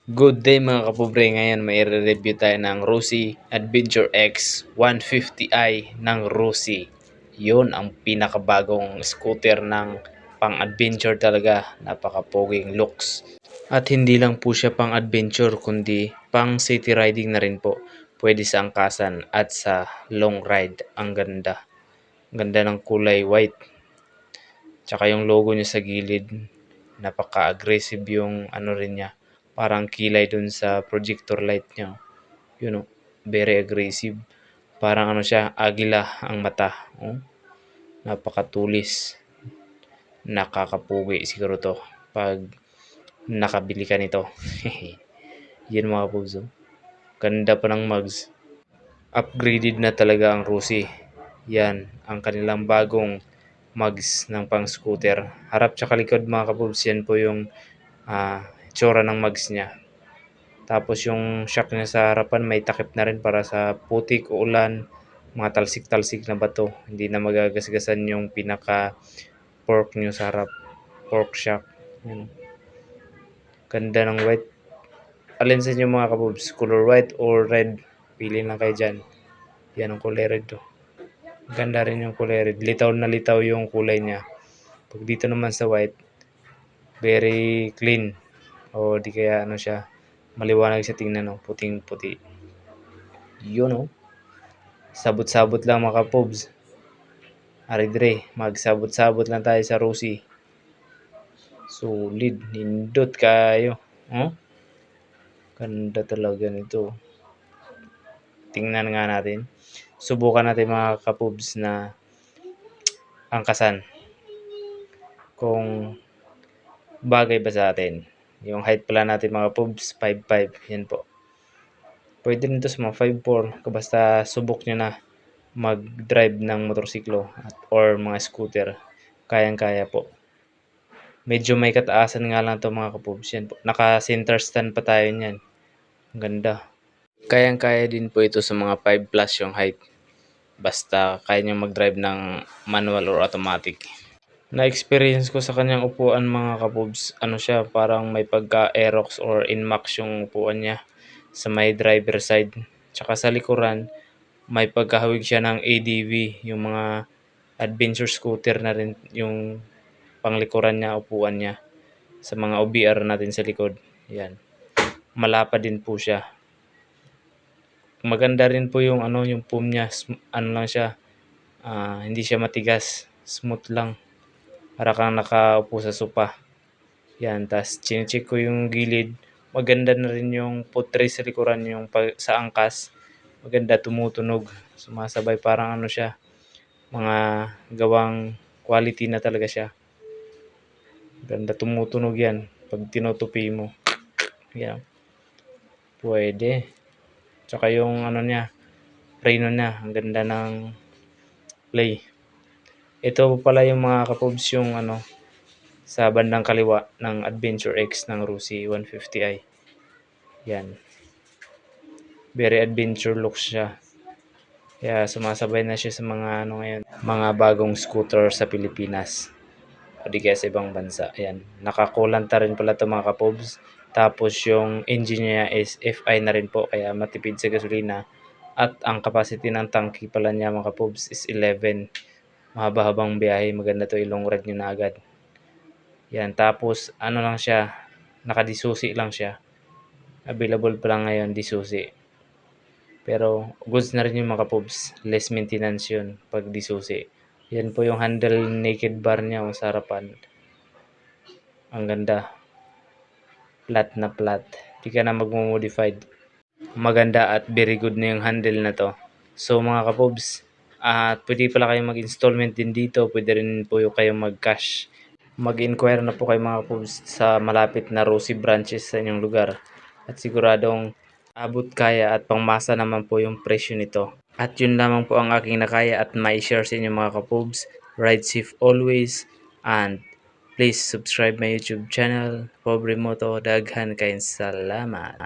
Good day mga kapobre, ngayon may review tayo ng Rossi Adventure X 150i ng Rossi. Yun ang pinakabagong scooter ng pang-adventure talaga, napaka-poging looks. At hindi lang po siya pang-adventure kundi pang city riding na rin po. Pwede sa angkasan at sa long ride. Ang ganda. Ganda ng kulay white. Tsaka yung logo niya sa gilid, napaka-aggressive yung ano rin niya. Parang kilay dun sa projector light niya. You know, very aggressive. Parang ano siya, agila ang mata. Oh, napakatulis. Nakakapugi siguro to pag nakabili ka nito. Yan mga puso. Ganda pa ng mugs. Upgraded na talaga ang Rossi. Yan, ang kanilang bagong mugs ng pang scooter. Harap tsaka likod mga kabubs, yan po yung tsura ng mugs niya. Tapos yung shock niya sa harapan may takip na rin para sa putik, ulan, mga talsik-talsik na bato. Hindi na magagasgasan yung pinaka fork niyo sa harap. Fork shock. Yan. Ganda ng white. Alin sa inyo mga kabubs? Color white or red? Pili lang kayo dyan. Yan ang kulay red to. Ganda rin yung kulay red. Litaw na litaw yung kulay niya. Pag dito naman sa white, very clean. O di kaya ano siya, maliwanag siya tingnan, no? Puting puti. Yun, no? Sabot-sabot lang mga kabubs. Aridre, magsabot-sabot lang tayo sa Rossi. Solid, nindot kayo. Oh? Ganda talaga nito. Tingnan nga natin. Subukan natin mga kapubs na angkasan. Kung bagay ba sa atin. Yung height pala natin mga pubs, 5'5". Yan po. Pwede rin ito sa mga 5'4". Basta subok nyo na mag-drive ng motorsiklo or mga scooter. Kayang-kaya po. Medyo may kataasan nga lang ito mga kapubs. Yan po. Naka-center stand pa tayo niyan. Ang ganda. Kayang-kaya din po ito sa mga 5 plus yung height. Basta kaya nyo mag-drive ng manual or automatic. Na-experience ko sa kanyang upuan mga kabobs, ano siya, parang may pagka-Aerox or Inmax yung upuan niya sa may driver side. Tsaka sa likuran, may pagkahawig siya ng ADV, yung mga adventure scooter na rin yung panglikuran niya, upuan niya. Sa mga OBR natin sa likod. Yan. Malapad din po siya. Maganda rin po yung ano, yung foam niya, ano lang siya, hindi siya matigas, smooth lang. Para kang nakaupo sa sopa. Yan, tas chine-check ko yung gilid. Maganda na rin yung putre sa likuran, yung sa angkas. Maganda, tumutunog. Sumasabay, parang ano siya, mga gawang quality na talaga siya. Ganda, tumutunog yan pag tinutupi mo. Yan. Pwede. Tsaka yung ano niya, preno niya, ang ganda ng play. Ito pala yung mga kapobs yung ano, sa bandang kaliwa ng Adventure X ng Rossi 150i. Yan. Very adventure looks siya. Kaya sumasabay na siya sa mga ano ngayon, mga bagong scooter sa Pilipinas. O di kaya sa ibang bansa. Ayan. Nakakulanta rin pala ito mga kapobs. Tapos yung engine niya is FI na rin po, kaya matipid sa gasolina. At ang capacity ng tangki pala niya mga kapobs is 11. Mahaba-habang biyahe, maganda to, ilong ride nyo na agad. Yan, tapos ano lang siya, nakadisusi lang siya. Available pa lang ngayon, disusi. Pero goods na rin yung mga pubs, less maintenance yun pag disusi. Yan po yung handle naked bar niya sa harapan. Ang ganda. Flat na flat. Di ka na magmo-modified. Maganda at very good na yung handle na to. So mga kapubs, pwede pala kayong mag-installment din dito. Pwede rin po kayong mag-cash. Mag-inquire na po kayo mga kapubs sa malapit na Rossi branches sa inyong lugar. At siguradong abot kaya at pangmasa naman po yung presyo nito. At yun lamang po ang aking nakaya at mai-share sa inyo mga kapubs. Ride safe always and please subscribe my YouTube channel. Pobre Moto, daghan kayong salamat.